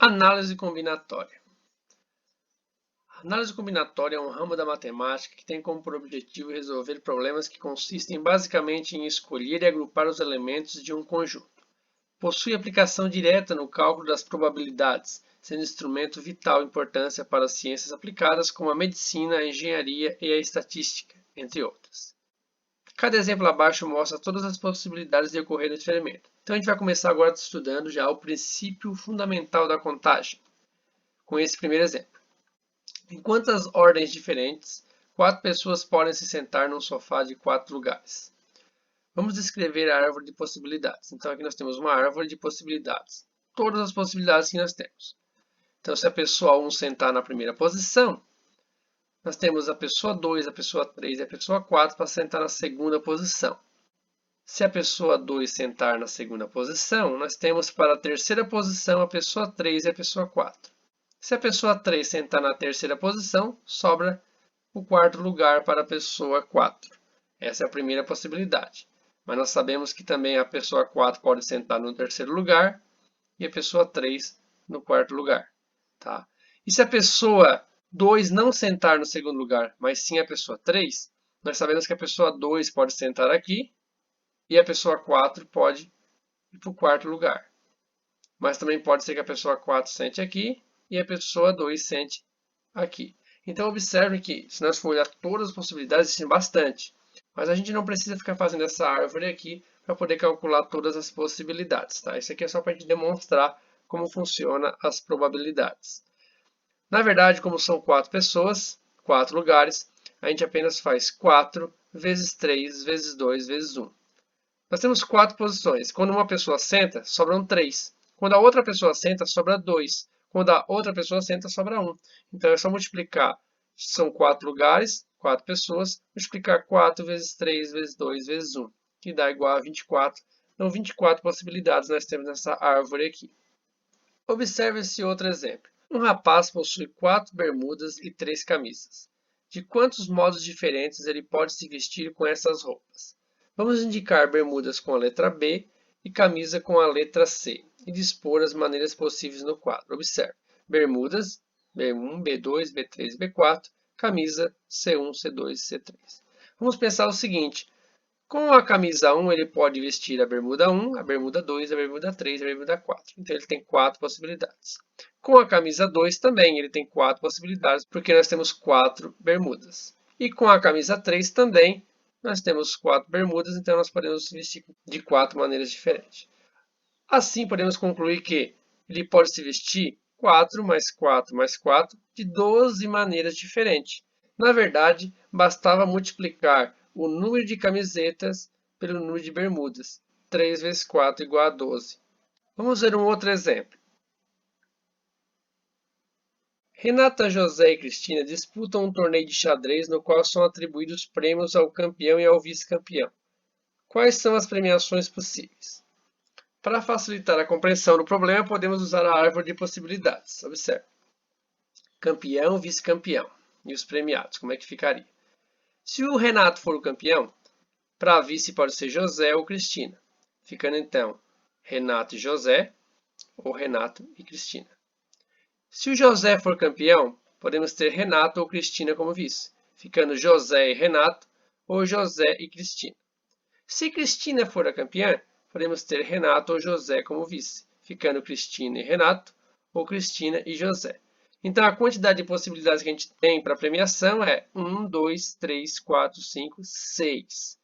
Análise combinatória. A análise combinatória é um ramo da matemática que tem como objetivo resolver problemas que consistem basicamente em escolher e agrupar os elementos de um conjunto. Possui aplicação direta no cálculo das probabilidades, sendo instrumento vital importância para as ciências aplicadas como a medicina, a engenharia e a estatística, entre outras. Cada exemplo abaixo mostra todas as possibilidades de ocorrer no experimento. Então a gente vai começar agora estudando já o princípio fundamental da contagem, com esse primeiro exemplo. Em quantas ordens diferentes, 4 pessoas podem se sentar num sofá de 4 lugares? Vamos descrever a árvore de possibilidades. Então aqui nós temos uma árvore de possibilidades. Todas as possibilidades que nós temos. Então se a pessoa 1 sentar na primeira posição, nós temos a pessoa 2, a pessoa 3 e a pessoa 4 para sentar na segunda posição. Se a pessoa 2 sentar na segunda posição, nós temos para a terceira posição a pessoa 3 e a pessoa 4. Se a pessoa 3 sentar na terceira posição, sobra o quarto lugar para a pessoa 4. Essa é a primeira possibilidade. Mas nós sabemos que também a pessoa 4 pode sentar no terceiro lugar e a pessoa 3 no quarto lugar. Tá? E se a pessoa 2 não sentar no segundo lugar, mas sim a pessoa 3, nós sabemos que a pessoa 2 pode sentar aqui e a pessoa 4 pode ir para o quarto lugar. Mas também pode ser que a pessoa 4 sente aqui e a pessoa 2 sente aqui. Então observe que, se nós for olhar todas as possibilidades, existem bastante. Mas a gente não precisa ficar fazendo essa árvore aqui para poder calcular todas as possibilidades. Tá? Isso aqui é só para a gente demonstrar como funcionam as probabilidades. Na verdade, como são 4 pessoas, 4 lugares, a gente apenas faz 4 vezes 3 vezes 2 vezes 1. Nós temos 4 posições. Quando uma pessoa senta, sobram 3. Quando a outra pessoa senta, sobra 2. Quando a outra pessoa senta, sobra 1. Então é só multiplicar. São 4 lugares, 4 pessoas. Multiplicar 4 vezes 3 vezes 2 vezes 1, que dá igual a 24. Então 24 possibilidades nós temos nessa árvore aqui. Observe esse outro exemplo. Um rapaz possui 4 bermudas e 3 camisas. De quantos modos diferentes ele pode se vestir com essas roupas? Vamos indicar bermudas com a letra B e camisa com a letra C e dispor as maneiras possíveis no quadro. Observe. Bermudas, B1, B2, B3 e B4. Camisa, C1, C2 e C3. Vamos pensar o seguinte. Com a camisa 1, ele pode vestir a bermuda 1, a bermuda 2, a bermuda 3 e a bermuda 4. Então, ele tem 4 possibilidades. Com a camisa 2 também, ele tem 4 possibilidades, porque nós temos 4 bermudas. E com a camisa 3 também, nós temos 4 bermudas, então nós podemos vestir de 4 maneiras diferentes. Assim, podemos concluir que ele pode se vestir 4 mais 4 mais 4 de 12 maneiras diferentes. Na verdade, bastava multiplicar o número de camisetas pelo número de bermudas. 3 vezes 4 igual a 12. Vamos ver um outro exemplo. Renata, José e Cristina disputam um torneio de xadrez no qual são atribuídos prêmios ao campeão e ao vice-campeão. Quais são as premiações possíveis? Para facilitar a compreensão do problema, podemos usar a árvore de possibilidades. Observe. Campeão, vice-campeão. E os premiados, como é que ficaria? Se o Renato for o campeão, para vice pode ser José ou Cristina. Ficando então Renato e José, ou Renato e Cristina. Se o José for campeão, podemos ter Renato ou Cristina como vice. Ficando José e Renato, ou José e Cristina. Se Cristina for a campeã, podemos ter Renato ou José como vice, ficando Cristina e Renato, ou Cristina e José. Então, a quantidade de possibilidades que a gente tem para a premiação é 1, 2, 3, 4, 5, 6.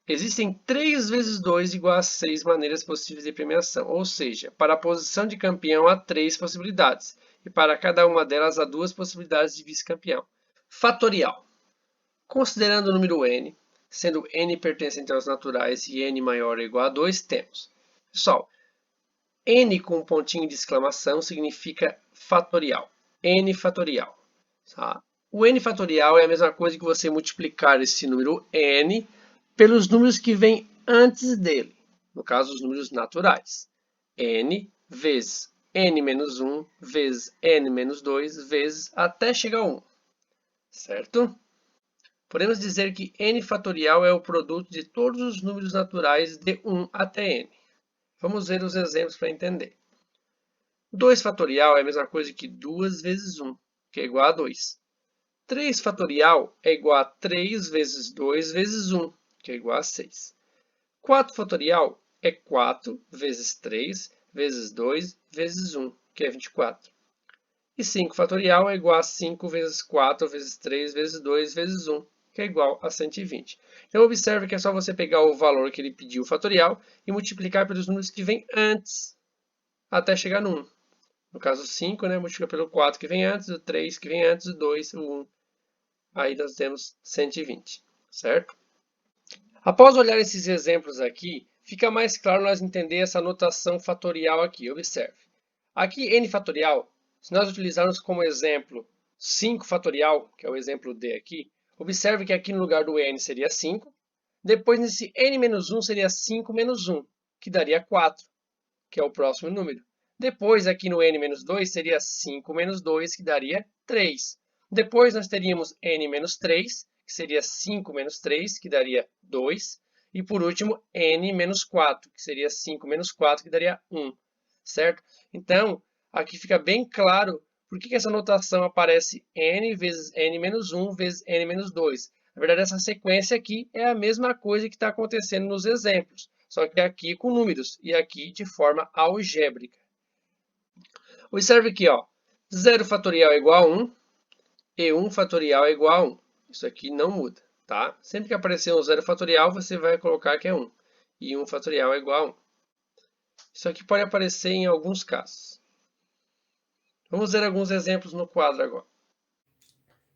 Existem 3 vezes 2 igual a 6 maneiras possíveis de premiação, ou seja, para a posição de campeão há 3 possibilidades, e para cada uma delas há 2 possibilidades de vice-campeão. Fatorial. Considerando o número n, sendo n pertencente aos naturais e n maior ou igual a 2, temos. Pessoal, n com um pontinho de exclamação significa fatorial. N fatorial. Tá? O n fatorial é a mesma coisa que você multiplicar esse número n pelos números que vêm antes dele. No caso, os números naturais. N vezes n menos 1 vezes n menos 2 vezes até chegar a 1. Certo? Podemos dizer que n fatorial é o produto de todos os números naturais de 1 até n. Vamos ver os exemplos para entender. 2 fatorial é a mesma coisa que 2 vezes 1, que é igual a 2. 3 fatorial é igual a 3 vezes 2 vezes 1, que é igual a 6. 4 fatorial é 4 vezes 3 vezes 2 vezes 1, que é 24. E 5 fatorial é igual a 5 vezes 4 vezes 3 vezes 2 vezes 1, que é igual a 120. Então, observe que é só você pegar o valor que ele pediu fatorial e multiplicar pelos números que vêm antes, até chegar no 1. No caso, 5, né, multiplica pelo 4 que vem antes, o 3 que vem antes, o 2, o 1. Aí nós temos 120, certo? Após olhar esses exemplos aqui, fica mais claro nós entender essa notação fatorial aqui. Observe. Aqui, n fatorial, se nós utilizarmos como exemplo 5 fatorial, que é o exemplo D aqui, observe que aqui no lugar do n seria 5. Depois, nesse n menos 1, seria 5 menos 1, que daria 4, que é o próximo número. Depois, aqui no n menos 2, seria 5 menos 2, que daria 3. Depois, nós teríamos n menos 3, que seria 5 menos 3, que daria 2. E, por último, n menos 4, que seria 5 menos 4, que daria 1. Certo? Então, aqui fica bem claro por que essa notação aparece n vezes n menos 1 vezes n menos 2. Na verdade, essa sequência aqui é a mesma coisa que está acontecendo nos exemplos, só que aqui com números e aqui de forma algébrica. Observe aqui, ó, 0 fatorial é igual a 1 e 1 fatorial é igual a 1. Isso aqui não muda, tá? Sempre que aparecer um 0 fatorial, você vai colocar que é 1. E 1 fatorial é igual a 1. Isso aqui pode aparecer em alguns casos. Vamos ver alguns exemplos no quadro agora.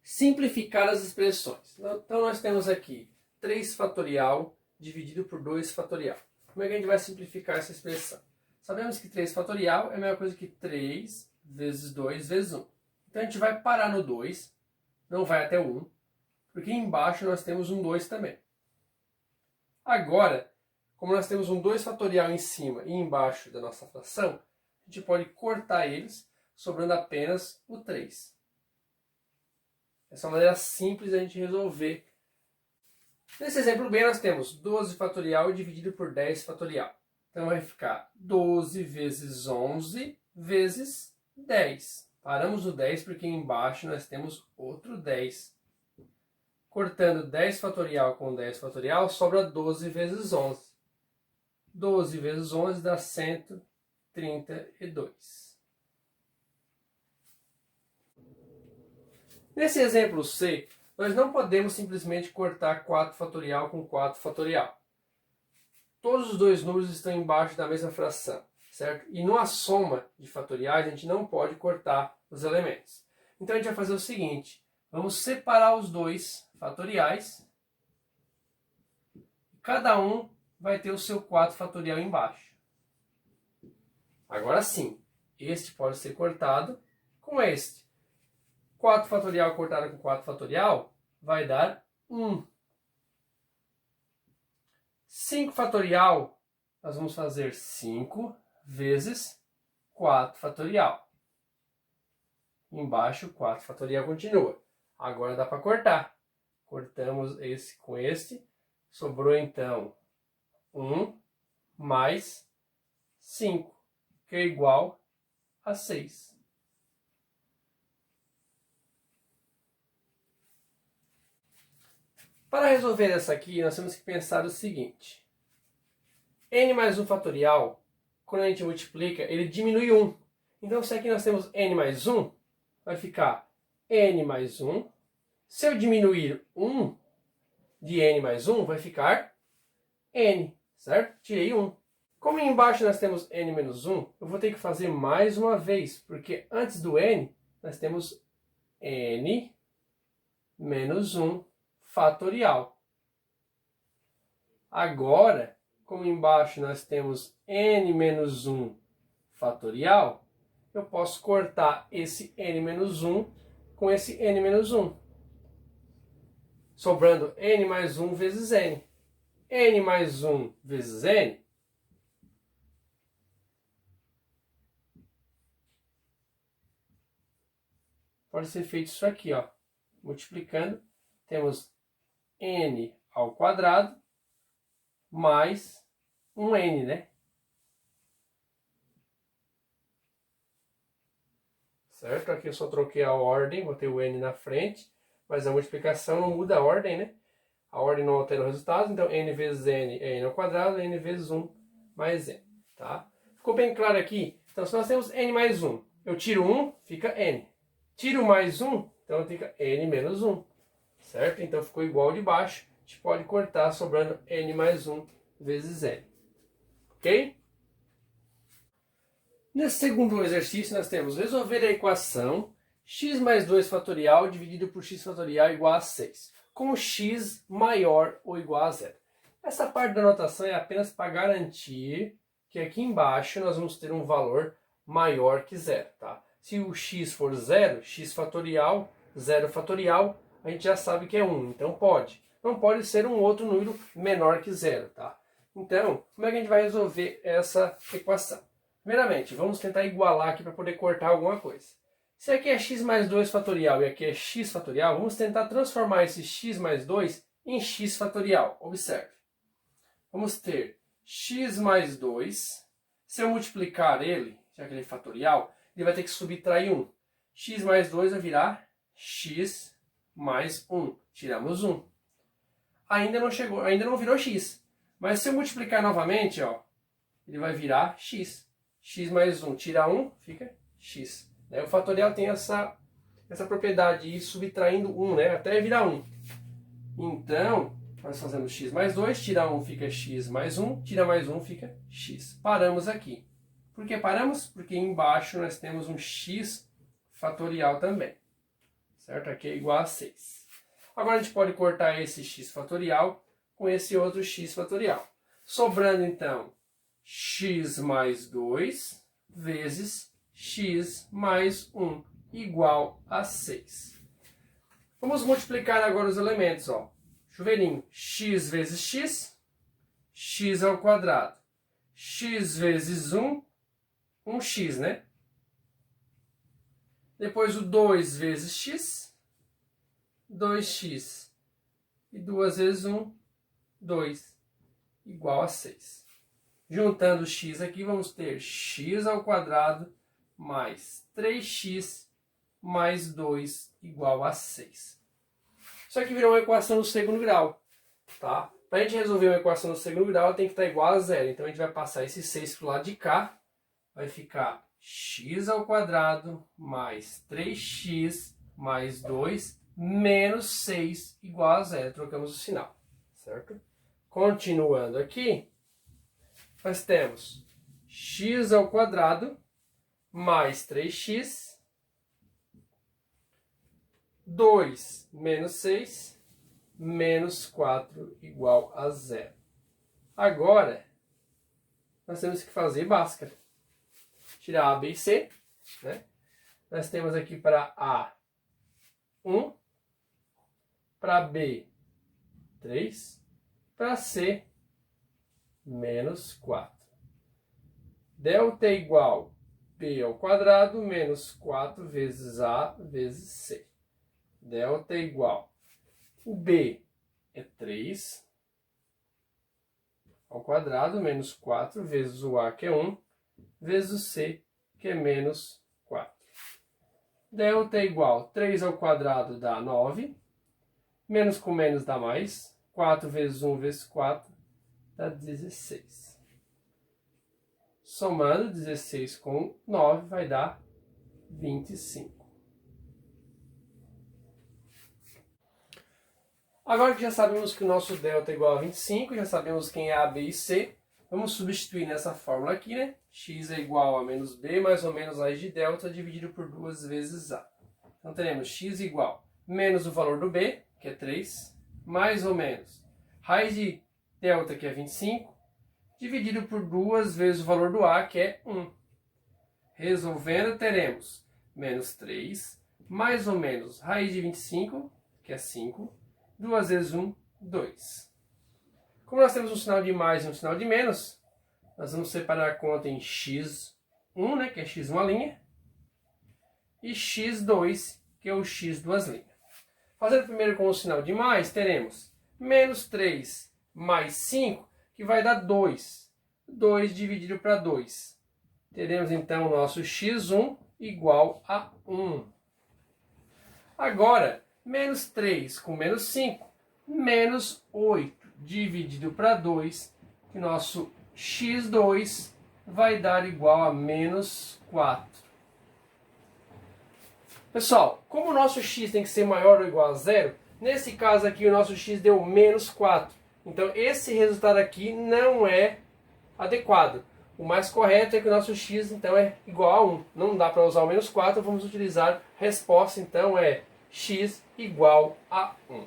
Simplificar as expressões. Então, nós temos aqui 3 fatorial dividido por 2 fatorial. Como é que a gente vai simplificar essa expressão? Sabemos que 3 fatorial é a mesma coisa que 3 vezes 2 vezes 1. Então, a gente vai parar no 2, não vai até o 1, porque embaixo nós temos um 2 também. Agora, como nós temos um 2 fatorial em cima e embaixo da nossa fração, a gente pode cortar eles, sobrando apenas o 3. Essa é uma maneira simples de a gente resolver. Nesse exemplo B, nós temos 12 fatorial dividido por 10 fatorial. Então, vai ficar 12 vezes 11 vezes 10. Paramos no 10 porque embaixo nós temos outro 10. Cortando 10 fatorial com 10 fatorial, sobra 12 vezes 11. 12 vezes 11 dá 132. Nesse exemplo C, nós não podemos simplesmente cortar 4 fatorial com 4 fatorial. Todos os dois números estão embaixo da mesma fração, certo? E numa soma de fatoriais, a gente não pode cortar os elementos. Então, a gente vai fazer o seguinte. Vamos separar os dois fatoriais. Cada um vai ter o seu 4 fatorial embaixo. Agora sim, este pode ser cortado com este. 4 fatorial cortado com 4 fatorial vai dar 1. 5 fatorial, nós vamos fazer 5 vezes 4 fatorial. Embaixo, 4 fatorial continua. Agora dá para cortar. Cortamos esse com este. Sobrou, então, 1 mais 5, que é igual a 6. Para resolver essa aqui, nós temos que pensar o seguinte. N mais 1 fatorial, quando a gente multiplica, ele diminui 1. Então, se aqui nós temos N mais 1, vai ficar N mais 1. Se eu diminuir 1 de N mais 1, vai ficar N, certo? Tirei 1. Como embaixo nós temos N menos 1, eu vou ter que fazer mais uma vez, porque antes do N, nós temos N menos 1 fatorial. Agora, como embaixo nós temos n menos 1 fatorial, eu posso cortar esse n menos 1 com esse n menos 1. Sobrando n mais 1 vezes n. N mais 1 vezes n pode ser feito isso aqui, ó. Multiplicando, temos n ao quadrado mais um n, né? certo? Aqui eu só troquei a ordem, botei o n na frente, mas a multiplicação não muda a ordem, né? A ordem não altera o resultado, então n vezes n é n ao quadrado, n vezes 1 mais n, tá? Ficou bem claro aqui? Então, se nós temos n mais 1, eu tiro 1, fica n. Tiro mais 1, então fica n menos 1, certo? Então, ficou igual de baixo. A gente pode cortar sobrando n mais 1 vezes n. Ok? Nesse segundo exercício, nós temos resolver a equação x mais 2 fatorial dividido por x fatorial igual a 6, com x maior ou igual a 0. Essa parte da notação é apenas para garantir que aqui embaixo nós vamos ter um valor maior que 0. Tá? Se o x for 0, x fatorial, 0 fatorial, a gente já sabe que é 1, então pode. Não pode ser um outro número menor que 0. Tá? Então, como é que a gente vai resolver essa equação? Primeiramente, vamos tentar igualar aqui para poder cortar alguma coisa. Se aqui é x mais 2 fatorial e aqui é x fatorial, vamos tentar transformar esse x mais 2 em x fatorial. Observe. Vamos ter x mais 2. Se eu multiplicar ele, já que ele é fatorial, ele vai ter que subtrair 1. X mais 2 vai virar x mais 1. Tiramos 1. Ainda não virou x. Mas se eu multiplicar novamente, ó, ele vai virar x. X mais 1 tira 1, fica x. O fatorial tem essa propriedade de ir subtraindo 1, né, até virar 1. Então, nós fazemos x mais 2, tira 1 fica x mais 1, tira mais 1 fica x. Paramos aqui. Por que paramos? Porque embaixo nós temos um x fatorial também. Certo? Aqui é igual a 6. Agora a gente pode cortar esse x fatorial com esse outro x fatorial. Sobrando então x mais 2 vezes x mais 1 igual a 6. Vamos multiplicar agora os elementos. Ó. Chuveirinho, x vezes x, x ao quadrado. X vezes 1, 1x, né? Depois o 2 vezes x, 2x. E 2 vezes 1, 2, igual a 6. Juntando x aqui, vamos ter x ao quadrado mais 3x mais 2 igual a 6. Isso aqui virou uma equação do segundo grau. Tá? Para a gente resolver uma equação do segundo grau, ela tem que estar igual a 0. Então a gente vai passar esse 6 para o lado de cá. Vai ficar x ao quadrado mais 3x mais 2 menos 6 igual a 0. Trocamos o sinal. Certo? Continuando aqui, nós temos x ao quadrado mais 3x, 2 menos 6, menos 4 igual a 0. Agora, nós temos que fazer Bhaskara. Tirar A, B e C. Né? Nós temos aqui para A 1, para B 3, para C menos 4. Delta é igual B ao quadrado menos 4 vezes A vezes C. Delta é igual. O B é 3 ao quadrado menos 4 vezes o A, que é 1, vezes o C, que é menos 4. Delta é igual. 3 ao quadrado dá 9. Menos com menos dá mais. 4 vezes 1 vezes 4 dá 16. Somando 16 com 9 vai dar 25. Agora que já sabemos que o nosso delta é igual a 25, já sabemos quem é A, B e C, vamos substituir nessa fórmula aqui, né? X é igual a menos B mais ou menos raiz de delta dividido por 2 vezes A. Então teremos x igual menos o valor do B, que é 3, mais ou menos raiz de delta, que é 25, dividido por 2 vezes o valor do A, que é 1. Resolvendo, teremos menos 3, mais ou menos raiz de 25, que é 5, 2 vezes 1, 2. Como nós temos um sinal de mais e um sinal de menos, nós vamos separar a conta em x1, né, que é x uma linha, e x2, que é o x duas linhas. Fazendo primeiro com o sinal de mais, teremos menos 3 mais 5, que vai dar 2. 2 dividido para 2. Teremos então o nosso x1 igual a 1. Agora, menos 3 com menos 5, menos 8 dividido para 2, que nosso x2 vai dar igual a menos 4. Pessoal, como o nosso x tem que ser maior ou igual a 0, nesse caso aqui o nosso x deu menos 4. Então esse resultado aqui não é adequado. O mais correto é que o nosso x então é igual a 1. Não dá para usar o menos 4, vamos utilizar a resposta então é x igual a 1.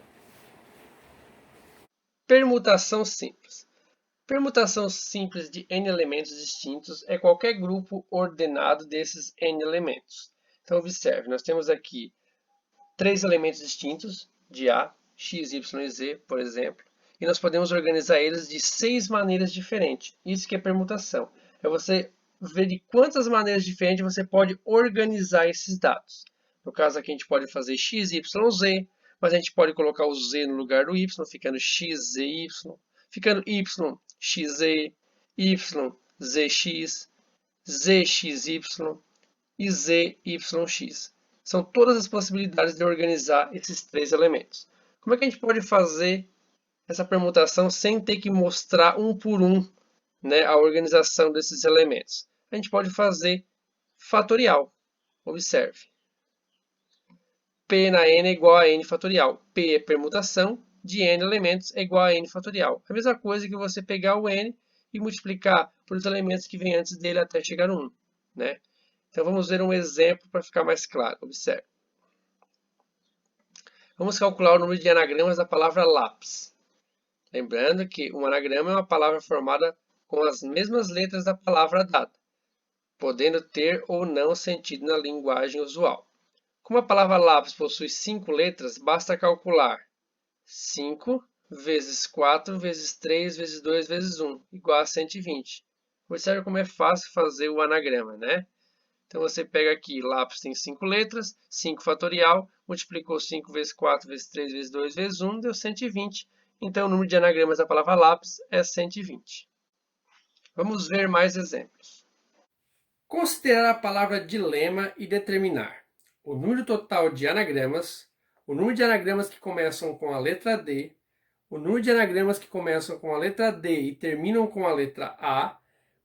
Permutação simples. Permutação simples de n elementos distintos é qualquer grupo ordenado desses n elementos. Então observe, nós temos aqui 3 elementos distintos de A, x, y e z, por exemplo, e nós podemos organizar eles de 6 maneiras diferentes. Isso que é permutação. É você ver de quantas maneiras diferentes você pode organizar esses dados. No caso aqui a gente pode fazer x, y, z, mas a gente pode colocar o z no lugar do y, ficando x, z, y, ficando y, x, z, y, zx, zx, y e z, y, x. São todas as possibilidades de organizar esses 3 elementos. Como é que a gente pode fazer essa permutação sem ter que mostrar um por um, né, a organização desses elementos? A gente pode fazer fatorial. Observe. P na n é igual a n fatorial. P é permutação de n elementos é igual a n fatorial. A mesma coisa que você pegar o n e multiplicar pelos elementos que vêm antes dele até chegar no 1. Né? Então vamos ver um exemplo para ficar mais claro. Observe. Vamos calcular o número de anagramas da palavra lápis. Lembrando que um anagrama é uma palavra formada com as mesmas letras da palavra dada, podendo ter ou não sentido na linguagem usual. Como a palavra lápis possui 5 letras, basta calcular 5 vezes 4 vezes 3 vezes 2 vezes 1, igual a 120. Observe como é fácil fazer o anagrama, né? Então você pega aqui, lápis tem 5 letras, 5 fatorial, multiplicou 5 vezes 4 vezes 3 vezes 2 vezes 1, deu 120. Então o número de anagramas da palavra lápis é 120. Vamos ver mais exemplos. Considerar a palavra dilema e determinar o número total de anagramas, o número de anagramas que começam com a letra D, o número de anagramas que começam com a letra D e terminam com a letra A,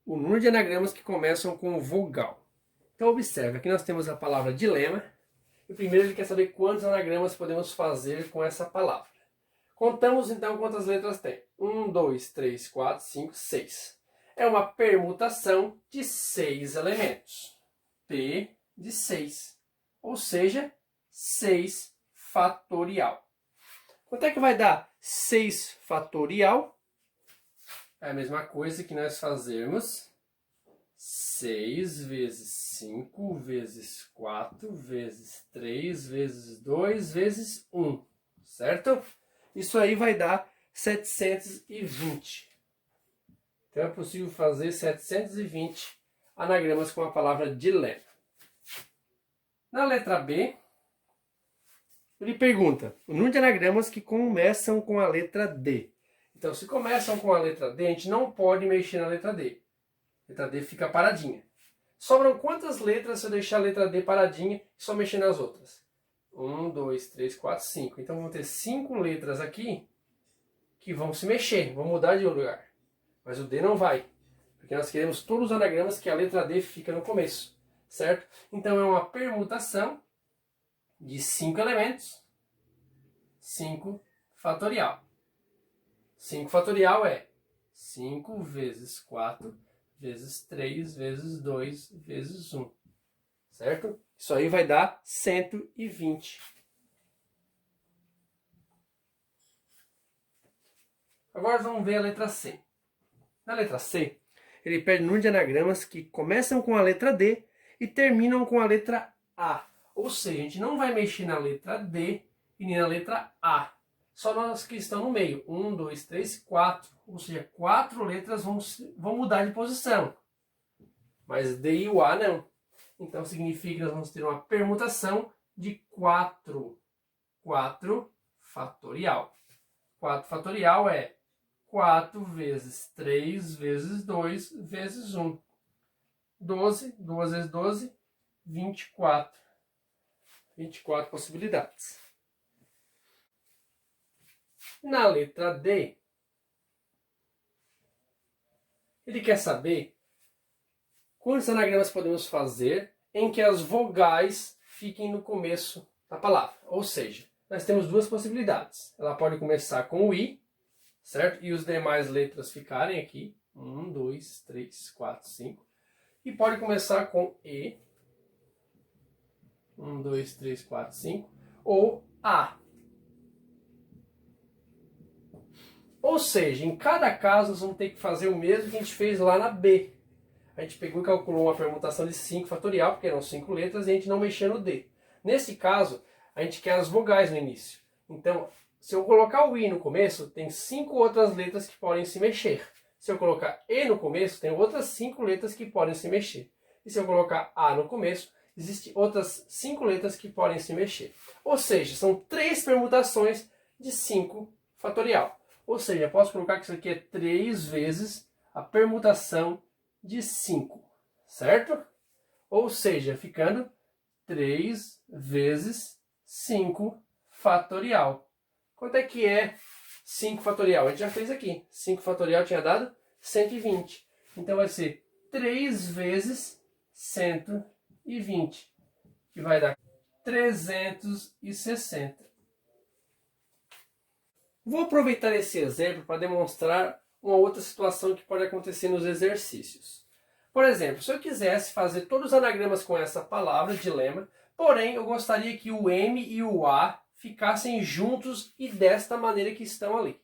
o número de anagramas que começam com vogal. Então observe, aqui nós temos a palavra dilema, e primeiro ele quer saber quantos anagramas podemos fazer com essa palavra. Contamos então quantas letras tem. 1, 2, 3, 4, 5, 6. É uma permutação de 6 elementos. P de 6. Ou seja, 6 fatorial. Quanto é que vai dar 6 fatorial? É a mesma coisa que nós fazermos 6 vezes 5 vezes 4 vezes 3 vezes 2 vezes 1. Certo? Isso aí vai dar 720. Então é possível fazer 720 anagramas com a palavra dilema. Na letra B, ele pergunta o número de anagramas que começam com a letra D. Então, se começam com a letra D, a gente não pode mexer na letra D. A letra D fica paradinha. Sobram quantas letras se eu deixar a letra D paradinha e só mexer nas outras? 1, 2, 3, 4, 5. Então, vão ter 5 letras aqui que vão se mexer, vão mudar de lugar. Mas o D não vai, porque nós queremos todos os anagramas que a letra D fica no começo, certo? Então é uma permutação de 5 elementos, 5 fatorial. 5 fatorial é 5 vezes 4 vezes 3 vezes 2 vezes 1, certo? Isso aí vai dar 120. Agora vamos ver a letra C. Na letra C, ele pede o número de anagramas que começam com a letra D e terminam com a letra A. Ou seja, a gente não vai mexer na letra D e nem na letra A. Só nas que estão no meio. 1, 2, 3, 4. Ou seja, 4 letras vão mudar de posição. Mas D e o A não. Então significa que nós vamos ter uma permutação de 4. 4 fatorial. 4 fatorial é 4 vezes 3 vezes 2 vezes 1. 12, 2 vezes 12, 24. 24 possibilidades. Na letra D, ele quer saber quantos anagramas podemos fazer em que as vogais fiquem no começo da palavra. Ou seja, nós temos duas possibilidades. Ela pode começar com o I, certo? E os demais letras ficarem aqui. 1, 2, 3, 4, 5. E pode começar com E. 1, 2, 3, 4, 5. Ou A. Ou seja, em cada caso nós vamos ter que fazer o mesmo que a gente fez lá na B. A gente pegou e calculou uma permutação de 5 fatorial, porque eram 5 letras, e a gente não mexia no D. Nesse caso, a gente quer as vogais no início. Então, se eu colocar o I no começo, tem 5 outras letras que podem se mexer. Se eu colocar E no começo, tem outras 5 letras que podem se mexer. E se eu colocar A no começo, existem outras 5 letras que podem se mexer. Ou seja, são 3 permutações de 5 fatorial. Ou seja, eu posso colocar que isso aqui é 3 vezes a permutação de 5, certo? Ou seja, ficando 3 vezes 5 fatorial. Quanto é que é 5 fatorial? A gente já fez aqui. 5 fatorial tinha dado 120. Então vai ser 3 vezes 120, que vai dar 360. Vou aproveitar esse exemplo para demonstrar uma outra situação que pode acontecer nos exercícios. Por exemplo, se eu quisesse fazer todos os anagramas com essa palavra, dilema, porém eu gostaria que o M e o A ficassem juntos e desta maneira que estão ali,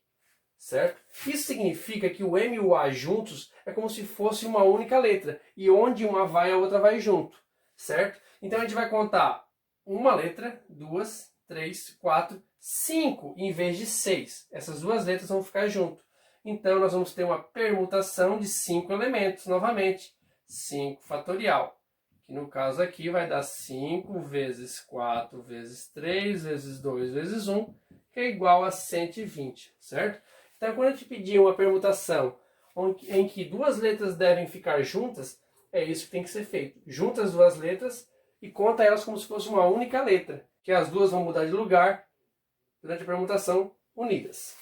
certo? Isso significa que o M e o A juntos é como se fosse uma única letra, e onde uma vai, a outra vai junto, certo? Então a gente vai contar uma letra, 2, 3, 4, 5 em vez de 6. Essas duas letras vão ficar junto. Então nós vamos ter uma permutação de 5 elementos, novamente. 5 fatorial, que no caso aqui vai dar 5 vezes 4 vezes 3 vezes 2 vezes 1, que é igual a 120, certo? Então quando a gente pedir uma permutação em que duas letras devem ficar juntas, é isso que tem que ser feito. Junta as duas letras e conta elas como se fosse uma única letra, que as duas vão mudar de lugar durante a permutação unidas.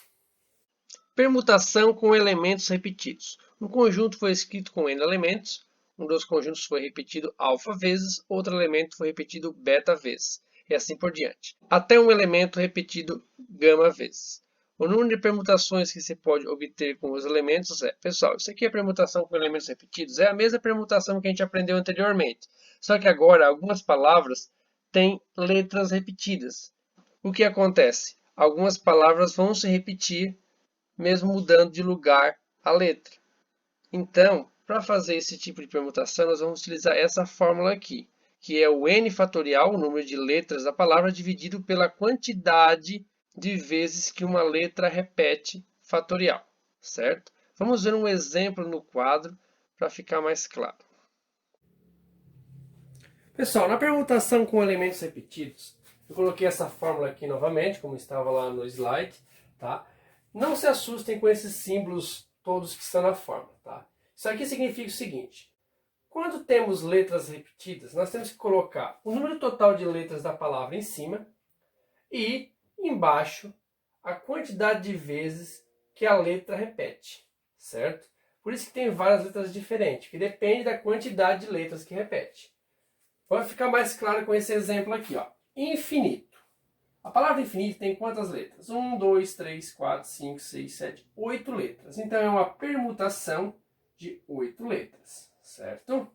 Permutação com elementos repetidos. Um conjunto foi escrito com n elementos, um dos conjuntos foi repetido alfa vezes, outro elemento foi repetido beta vezes, e assim por diante, até um elemento repetido gama vezes. O número de permutações que se pode obter com os elementos é... Pessoal, isso aqui é permutação com elementos repetidos, é a mesma permutação que a gente aprendeu anteriormente, só que agora algumas palavras têm letras repetidas. O que acontece? Algumas palavras vão se repetir, mesmo mudando de lugar a letra. Então, para fazer esse tipo de permutação, nós vamos utilizar essa fórmula aqui, que é o n fatorial, o número de letras da palavra, dividido pela quantidade de vezes que uma letra repete fatorial, certo? Vamos ver um exemplo no quadro para ficar mais claro. Pessoal, na permutação com elementos repetidos, eu coloquei essa fórmula aqui novamente, como estava lá no slide, tá? Não se assustem com esses símbolos todos que estão na fórmula, tá? Isso aqui significa o seguinte: quando temos letras repetidas, nós temos que colocar o número total de letras da palavra em cima e embaixo a quantidade de vezes que a letra repete, certo? Por isso que tem várias letras diferentes, que depende da quantidade de letras que repete. Vai ficar mais claro com esse exemplo aqui, ó. Infinito. A palavra infinito tem quantas letras? 1, 2, 3, 4, 5, 6, 7, 8 letras. Então é uma permutação de 8 letras, certo?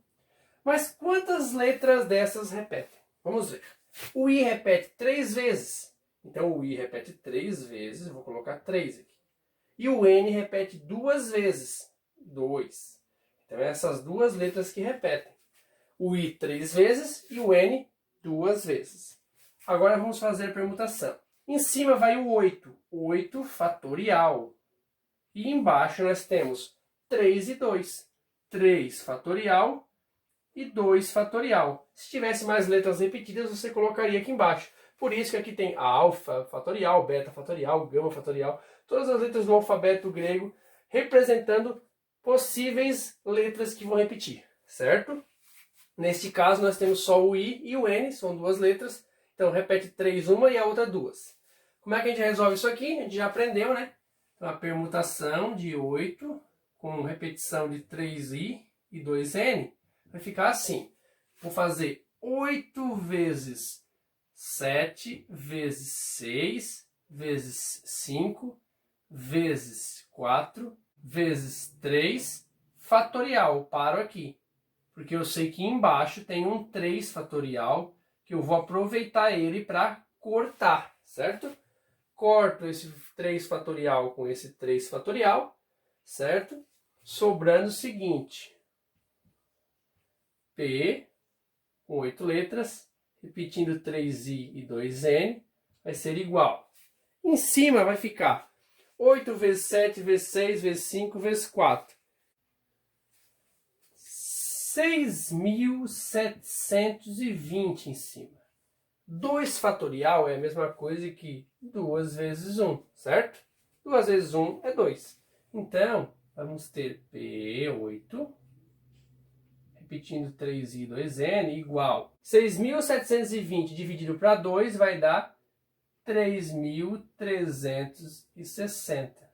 Mas quantas letras dessas repetem? Vamos ver. O I repete 3 vezes. Então o I repete 3 vezes, vou colocar 3 aqui. E o N repete 2 vezes, 2. Então essas duas letras que repetem. O I 3 vezes e o N 2 vezes. Agora vamos fazer a permutação. Em cima vai o 8, 8 fatorial. E embaixo nós temos 3 e 2. 3 fatorial e 2 fatorial. Se tivesse mais letras repetidas, você colocaria aqui embaixo. Por isso que aqui tem alfa fatorial, beta fatorial, gama fatorial. Todas as letras do alfabeto grego representando possíveis letras que vão repetir, certo? Neste caso, nós temos só o I e o N, são duas letras. Então, repete 3 uma e a outra 2. Como é que a gente resolve isso aqui? A gente já aprendeu, né? Então, a permutação de 8 com repetição de 3I e 2N vai ficar assim. Vou fazer 8 vezes 7 vezes 6 vezes 5 vezes 4 vezes 3 fatorial. Paro aqui, porque eu sei que embaixo tem um 3 fatorial, que eu vou aproveitar ele para cortar, certo? Corto esse 3 fatorial com esse 3 fatorial, certo? Sobrando o seguinte, P, com 8 letras, repetindo 3I e 2N, vai ser igual. Em cima vai ficar 8 vezes 7 vezes 6 vezes 5 vezes 4. 6.720 em cima. 2 fatorial é a mesma coisa que 2 vezes 1, certo? 2 vezes 1 é 2. Então, vamos ter P8, repetindo 3i e 2n, igual 6.720 dividido para 2 vai dar 3.360.